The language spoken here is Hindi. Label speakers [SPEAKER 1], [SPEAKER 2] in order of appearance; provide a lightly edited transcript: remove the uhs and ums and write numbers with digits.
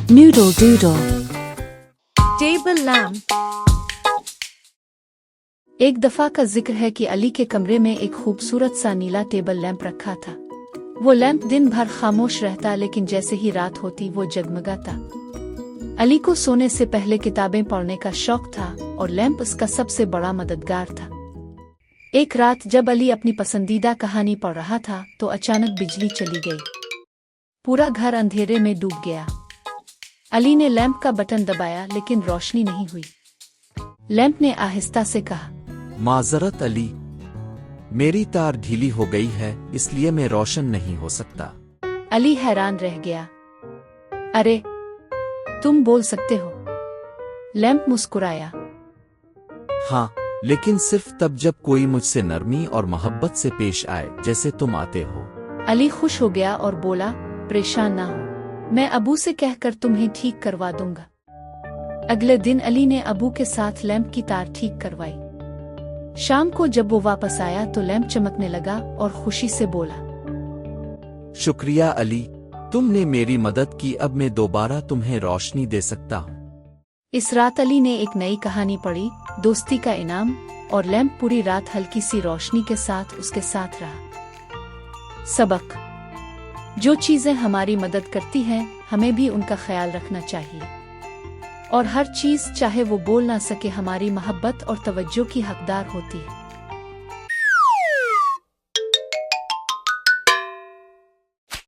[SPEAKER 1] Noodle doodle.
[SPEAKER 2] Table lamp.
[SPEAKER 3] एक दफा का जिक्र है कि अली के कमरे में एक खूबसूरत सा नीला टेबल लैंप रखा था। वो लैंप दिन भर खामोश रहता, लेकिन जैसे ही रात होती वो जगमगाता। अली को सोने से पहले किताबें पढ़ने का शौक था और लैंप उसका सबसे बड़ा मददगार था। एक रात जब अली अपनी पसंदीदा कहानी पढ़ रहा था तो अचानक बिजली चली गई। पूरा घर अंधेरे में डूब गया। अली ने लैंप का बटन दबाया, लेकिन रोशनी नहीं हुई। लैंप ने आहिस्ता से कहा,
[SPEAKER 4] माजरत अली, मेरी तार ढीली हो गई है, इसलिए मैं रोशन नहीं हो सकता।
[SPEAKER 3] अली हैरान रह गया। अरे, तुम बोल सकते हो? लैंप मुस्कुराया।
[SPEAKER 4] हाँ, लेकिन सिर्फ तब जब कोई मुझसे नरमी और मोहब्बत से पेश आए, जैसे तुम आते हो।
[SPEAKER 3] अली खुश हो गया और बोला, परेशान ना हो, मैं अबू से कहकर तुम्हें ठीक करवा दूंगा। अगले दिन अली ने अबू के साथ लैंप की तार ठीक करवाई। शाम को जब वो वापस आया तो लैंप चमकने लगा और खुशी से बोला,
[SPEAKER 4] शुक्रिया अली, तुमने मेरी मदद की, अब मैं दोबारा तुम्हें रोशनी दे सकता हूँ।
[SPEAKER 3] इस रात अली ने एक नई कहानी पढ़ी, दोस्ती का इनाम, और लैंप पूरी रात हल्की सी रोशनी के साथ उसके साथ रहा। सबक: जो चीजें हमारी मदद करती हैं, हमें भी उनका ख्याल रखना चाहिए। और हर चीज, चाहे वो बोल ना सके, हमारी मोहब्बत और तवज्जो की हकदार होती है।